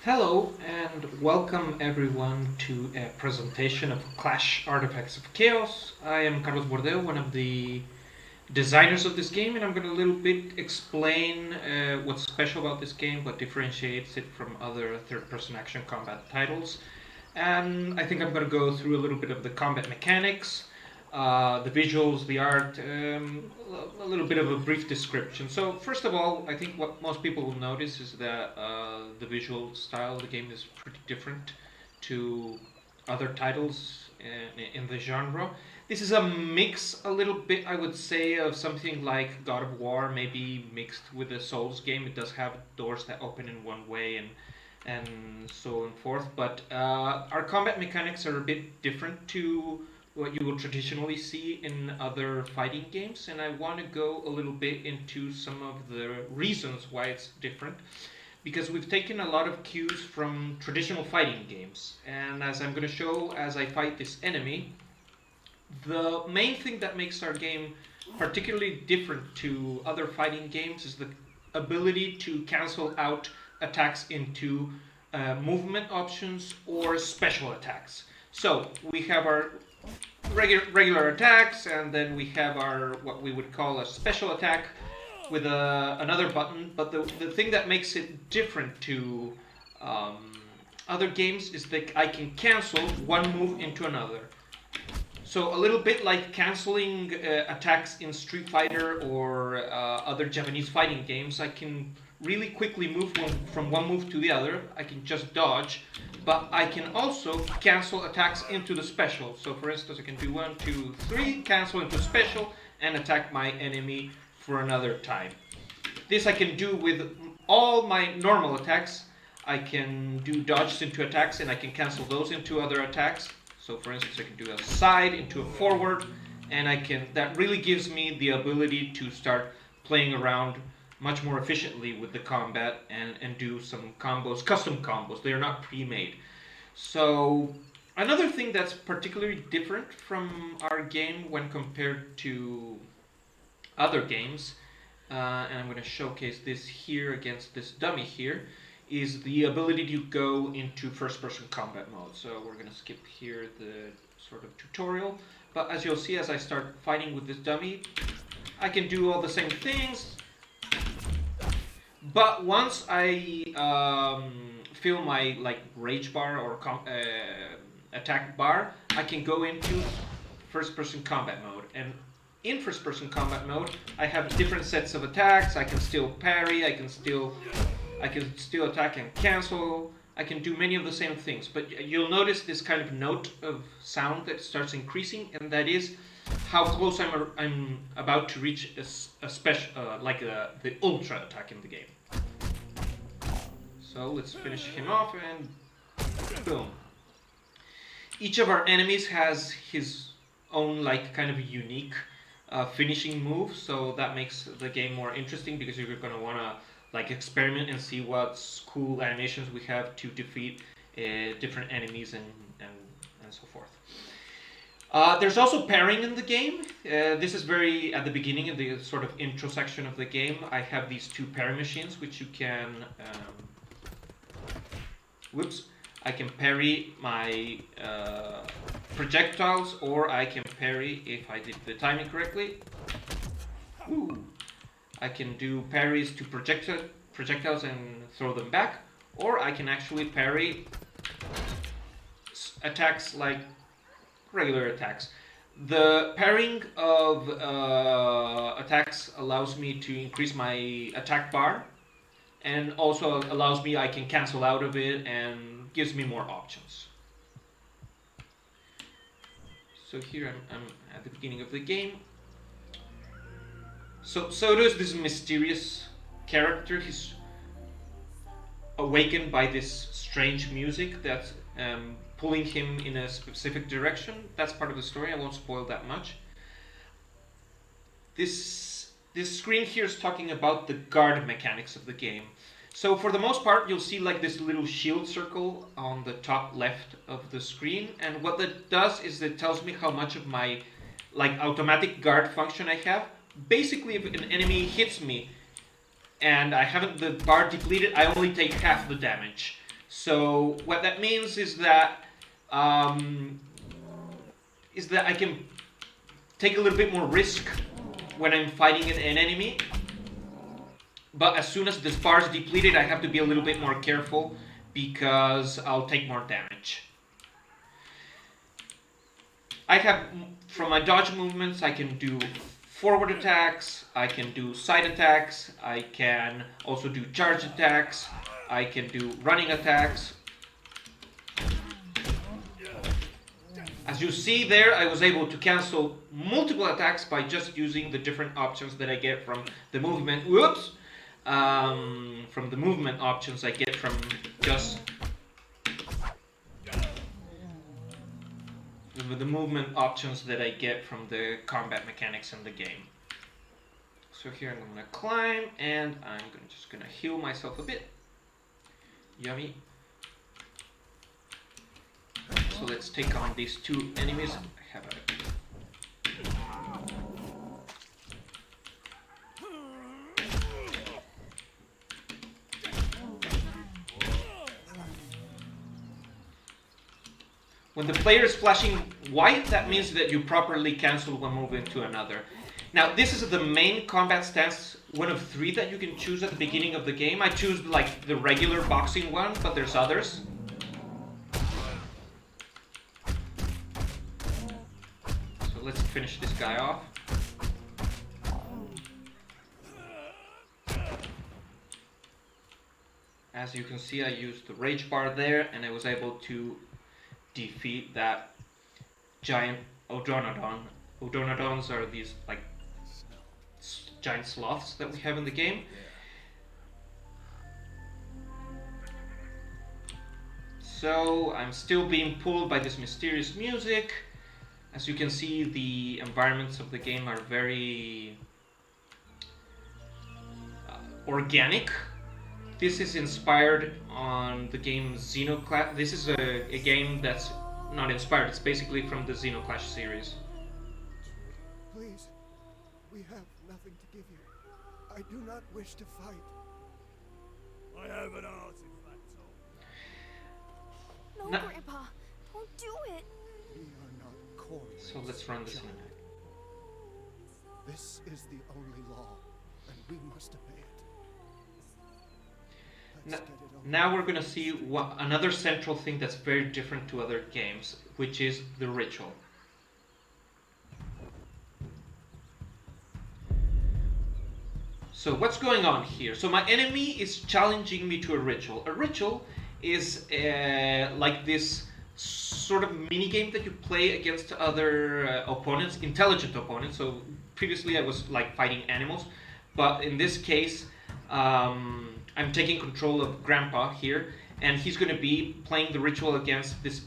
Hello and welcome everyone to a presentation of Clash Artifacts of Chaos. I am Carlos Bordeo, one of the designers of this game, and I'm going to a little bit explain what's special about this game, what differentiates it from other third-person action combat titles. And I think I'm going to go through a little bit of the combat mechanics, the visuals, the art, a little bit of a brief description. So first of all, I think what most people will notice is that the visual style of the game is pretty different to other titles in the genre. This is a mix, a little bit, I would say, of something like God of War, maybe mixed with a Souls game. It does have doors that open in one way and so on forth, but our combat mechanics are a bit different to what you will traditionally see in other fighting games, and I want to go a little bit into some of the reasons why it's different, because we've taken a lot of cues from traditional fighting games, and as I'm going to show as I fight this enemy, the main thing that makes our game particularly different to other fighting games is the ability to cancel out attacks into movement options or special attacks. So we have our regular attacks, and then we have our what we would call a special attack with another button. But the thing that makes it different to other games is that I can cancel one move into another. So a little bit like canceling attacks in Street Fighter or other Japanese fighting games, I can really quickly move from one move to the other. I can just dodge, but I can also cancel attacks into the special. So for instance, I can do 1, 2, 3, cancel into special, and attack my enemy for another time. This I can do with all my normal attacks. I can do dodges into attacks, and I can cancel those into other attacks. So for instance, I can do a side into a forward, and that really gives me the ability to start playing around much more efficiently with the combat and do some combos, custom combos. They are not pre-made. So another thing that's particularly different from our game when compared to other games, and I'm going to showcase this here against this dummy here, is the ability to go into first-person combat mode. So we're going to skip here the sort of tutorial, but as you'll see as I start fighting with this dummy, I can do all the same things. But once I feel my rage bar or attack bar, I can go into first-person combat mode. And in first-person combat mode, I have different sets of attacks. I can still parry. I can still attack and cancel. I can do many of the same things. But you'll notice this kind of note of sound that starts increasing, and that is how close I'm about to reach a special, the ultra attack in the game. So let's finish him off, and boom. Each of our enemies has his own kind of unique finishing move, so that makes the game more interesting because you're going to want to experiment and see what cool animations we have to defeat different enemies and so forth. There's also parrying in the game. This is very at the beginning of the sort of intro section of the game. I have these two parry machines which you can I can parry my projectiles, or I can parry, if I did the timing correctly, I can do parries to projectiles and throw them back, or I can actually parry attacks like regular attacks. The parrying of attacks allows me to increase my attack bar, and also allows me, I can cancel out of it and gives me more options. So here I'm at the beginning of the game. So Pseudo is this mysterious character. He's awakened by this strange music that's pulling him in a specific direction. That's part of the story. I won't spoil that much. This screen here is talking about the guard mechanics of the game. So for the most part, you'll see this little shield circle on the top left of the screen, and what that does is it tells me how much of my automatic guard function I have. Basically, if an enemy hits me and I haven't the bar depleted, I only take half the damage. So what that means is that I can take a little bit more risk when I'm fighting an enemy. But as soon as the spar is depleted, I have to be a little bit more careful because I'll take more damage. I have, from my dodge movements, I can do forward attacks, I can do side attacks, I can also do charge attacks, I can do running attacks. As you see there, I was able to cancel multiple attacks by just using the different options that I get from the movement. Whoops! From the movement options I get from just the movement options that I get from the combat mechanics in the game. So here I'm gonna climb and I'm just gonna heal myself a bit. Yummy. So let's take on these two enemies. I have a When the player is flashing white, that means that you properly cancel one move into another. Now, this is the main combat stance, one of 3 that you can choose at the beginning of the game. I choose like the regular boxing one, but there's others. So let's finish this guy off. As you can see, I used the rage bar there, and I was able to defeat that giant Odonodon. Odonodons are these like giant sloths that we have in the game. So I'm still being pulled by this mysterious music. As you can see, the environments of the game are very organic. This is inspired on the game Xenoclash. This is a game that's not inspired. It's basically from the Xenoclash series. Please, we have nothing to give you. I do not wish to fight. I have an artifact. No, Grandpa, don't do it. We are not corners. So let's run this cinematic. This is the only law, and we must obey it. Now we're going to see another central thing that's very different to other games, which is the ritual. So what's going on here? So my enemy is challenging me to a ritual. A ritual is like this sort of minigame that you play against other opponents, intelligent opponents. So previously I was like fighting animals, but in this case I'm taking control of Grandpa here, and he's going to be playing the ritual against this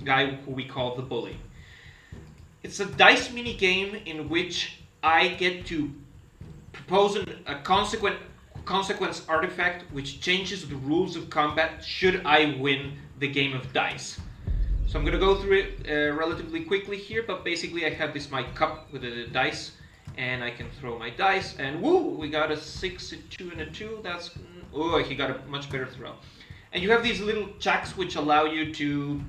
guy who we call the bully. It's a dice mini game in which I get to propose a consequence artifact which changes the rules of combat should I win the game of dice. So I'm going to go through it relatively quickly here, but basically I have this my cup with the dice, and I can throw my dice, and woo, we got a 6, a 2, and a 2. That's, oh, he got a much better throw. And you have these little checks which allow you to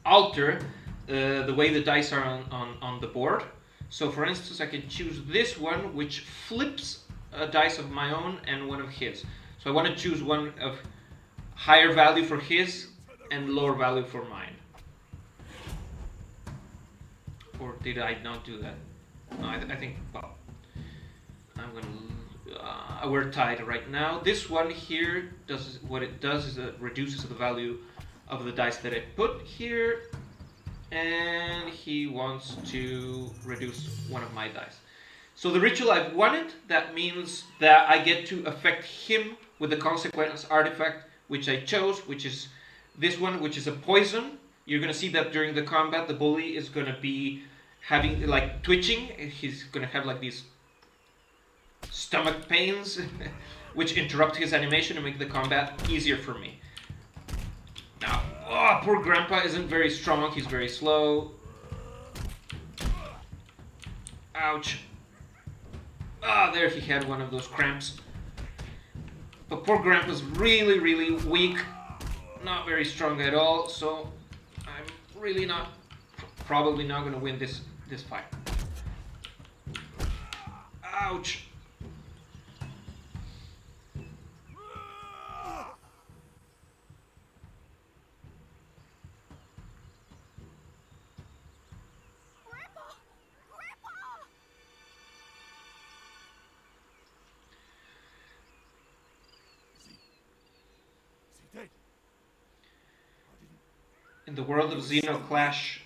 alter the way the dice are on the board. So for instance, I can choose this one, which flips a dice of my own and one of his. So I want to choose one of higher value for his and lower value for mine. Or did I not do that? No, I think, well, I'm going to, we're tied right now. This one here, what it does is it reduces the value of the dice that I put here. And he wants to reduce one of my dice. So the ritual I've won it, that means that I get to affect him with the consequence artifact which I chose, which is this one, which is a poison. You're going to see that during the combat the bully is going to be having like twitching. He's going to have like these stomach pains which interrupt his animation and make the combat easier for me. Now, oh, poor Grandpa isn't very strong. He's very slow. Ouch. Ah, there he had one of those cramps. But poor Grandpa's really, really weak. not very strong at all, so I'm really not, probably not gonna win this fight. Ouch! Grandpa! Grandpa! Is he dead? I didn't. In the world of Xenoclash,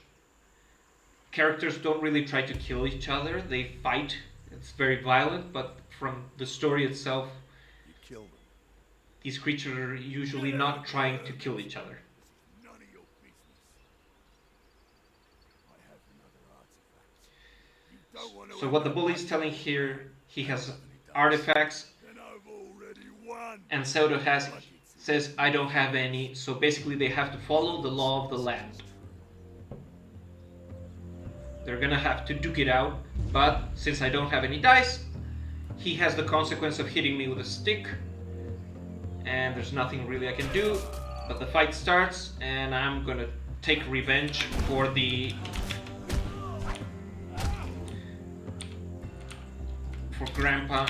characters don't really try to kill each other, they fight. It's very violent, but from the story itself, You killed him. these creatures are usually not trying to kill each other. This is none of your business. I have another artifact. You don't want to. So what the bully's telling here, he has artifacts, Then I've already won. and Pseudo says, I don't have any, so basically they have to follow the law of the land. They're gonna have to duke it out, but since I don't have any dice, he has the consequence of hitting me with a stick, and there's nothing really I can do, but the fight starts, and I'm gonna take revenge for Grandpa.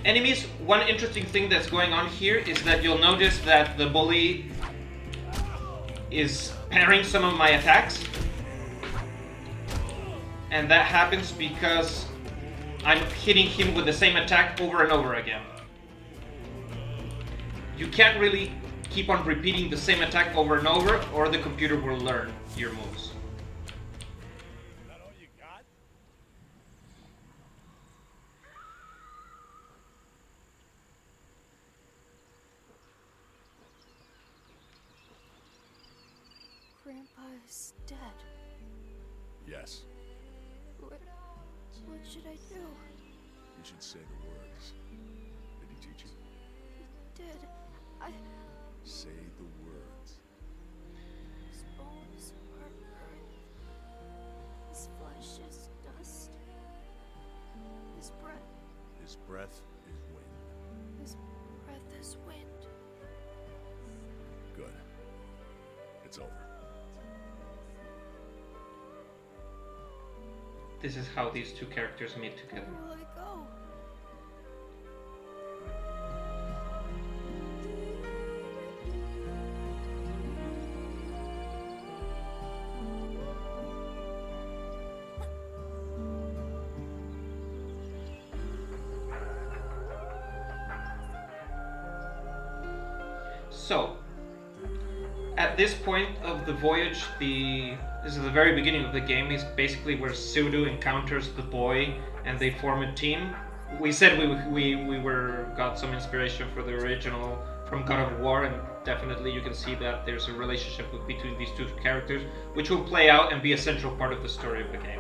Enemies, one interesting thing that's going on here is that you'll notice that the bully is parrying some of my attacks. And that happens because I'm hitting him with the same attack over and over again. You can't really keep on repeating the same attack over and over, or the computer will learn your moves. Is that all you got? Grandpa is dead. Yes. What should I do? You should say the words. Did he teach you? He did. Say the words. His bones are earth. His flesh is dust. His breath His breath is wind. is wind. Good. It's over. This is how these two characters meet together. Where will I go? So, at this point of the voyage, this is the very beginning of the game, is basically where Pseudo encounters the boy and they form a team. We said we got some inspiration for the original from God of War, and definitely you can see that there's a relationship between these two characters, which will play out and be a central part of the story of the game.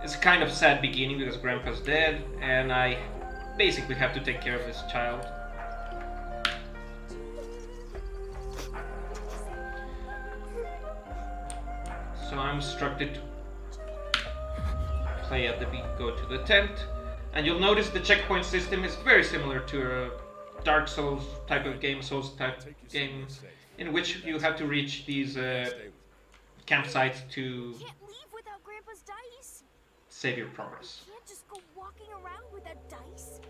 It's a kind of sad beginning because Grandpa's dead, and I basically have to take care of this child. So I'm instructed to play at the beat, go to the tent, and you'll notice the checkpoint system is very similar to a Dark Souls type of game, Souls type game, in which you have to reach these campsites to Can't leave without Grandpa's dice. save your progress. You can't just go walking around without dice.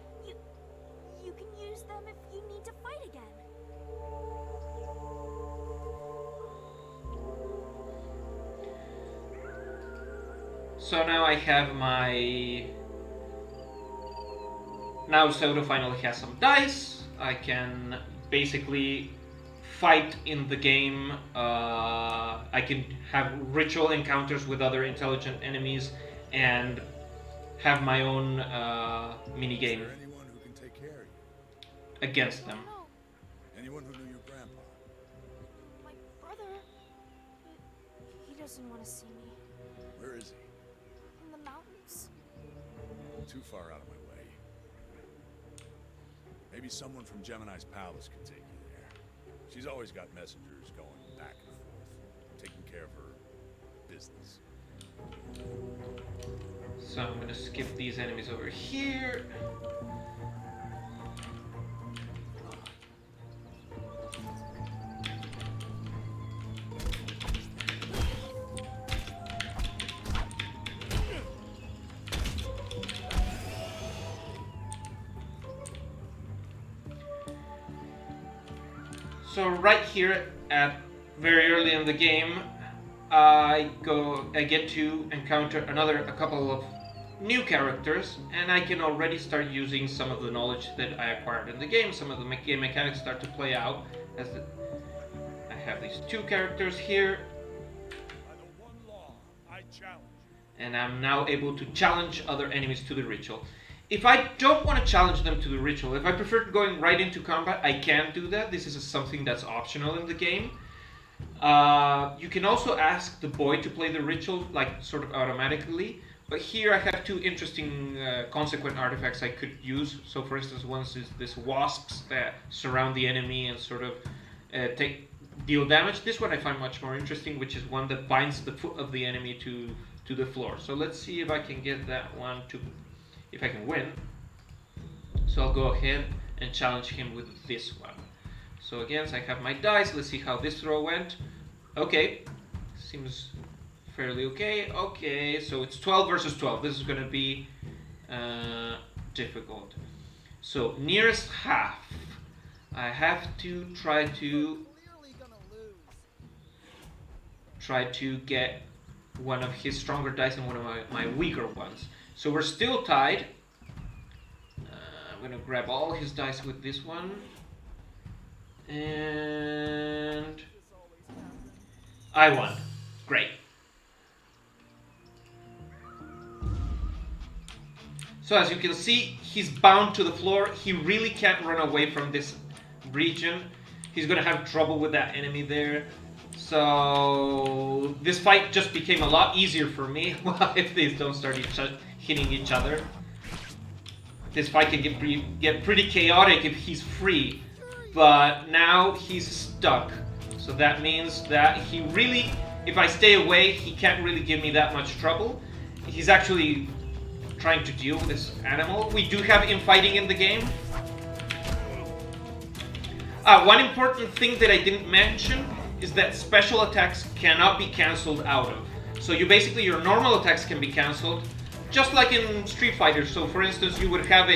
You can use them if you need to fight again. So now I have my... Now Pseudo finally has some dice. I can basically fight in the game. I can have ritual encounters with other intelligent enemies and have my own minigame Is there anyone who can take care of you? against them. No, Anyone who knew your grandpa? my brother. He doesn't want to see me. Where is he? In the mountains. Too far out of my way. Maybe someone from Gemini's palace could take you there. She's always got messengers going back and forth, taking care of her business. So I'm gonna skip these enemies over here. So right here at very early in the game, I get to encounter a couple of new characters, and I can already start using some of the knowledge that I acquired in the game. Some of the game mechanics start to play out as I have these two characters here, By the one law, I challenge you. and I'm now able to challenge other enemies to the ritual. If I don't want to challenge them to the ritual, if I prefer going right into combat, I can do that. This is something that's optional in the game. You can also ask the boy to play the ritual, like sort of automatically. But here I have two interesting consequent artifacts I could use. So for instance, one is this wasps that surround the enemy and sort of deal damage. This one I find much more interesting, which is one that binds the foot of the enemy to the floor. So let's see if I can get that one to, if I can win. So I'll go ahead and challenge him with this one. So again, I have my dice. Let's see how this throw went. Okay, seems fairly okay. Okay, so it's 12 versus 12. This is going to be difficult. So nearest half. I have to try to get one of his stronger dice and one of my weaker ones. So we're still tied. I'm going to grab all his dice with this one. And I won. Great. So as you can see, he's bound to the floor. He really can't run away from this region. He's gonna have trouble with that enemy there. So this fight just became a lot easier for me. Well, if these don't start hitting each other. This fight can get pretty chaotic if he's free. But now he's stuck. So that means that he really, if I stay away, he can't really give me that much trouble. He's actually trying to deal with this animal. We do have infighting in the game. One important thing that I didn't mention is that special attacks cannot be cancelled out of. So your normal attacks can be cancelled, just like in Street Fighter. So for instance, you would have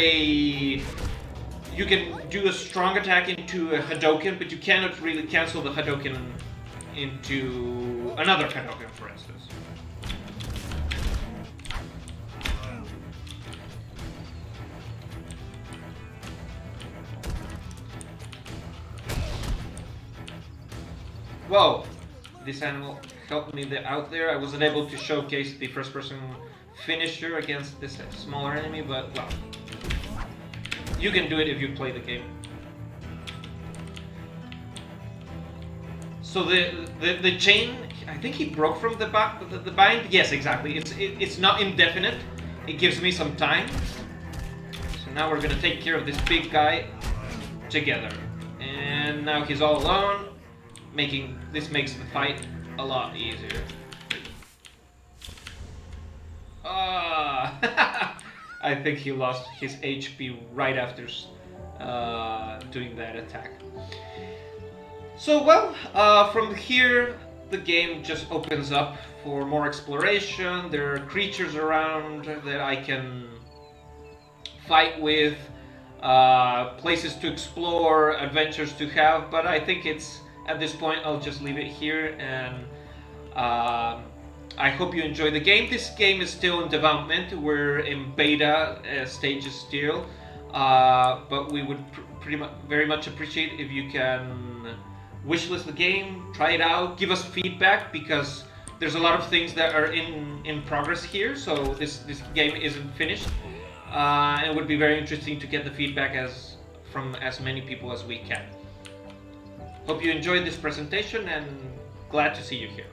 you can do a strong attack into a Hadouken, but you cannot really cancel the Hadouken into another Hadouken, for instance. Whoa! This animal helped me out there. I wasn't able to showcase the first person finisher against this smaller enemy, but well. You can do it if you play the game. So the chain, I think he broke from the bind. Yes, exactly. It's not indefinite. It gives me some time. So now we're gonna take care of this big guy together. And now he's all alone. This makes the fight a lot easier. I think he lost his HP right after doing that attack. So well, from here the game just opens up for more exploration. There are creatures around that I can fight with, places to explore, adventures to have, but I think at this point I'll just leave it here, and I hope you enjoy the game. This game is still in development. We're in beta stages still, but we would very much appreciate if you can wishlist the game, try it out, give us feedback, because there's a lot of things that are in progress here. So this game isn't finished, and it would be very interesting to get the feedback from as many people as we can. Hope you enjoyed this presentation, and glad to see you here.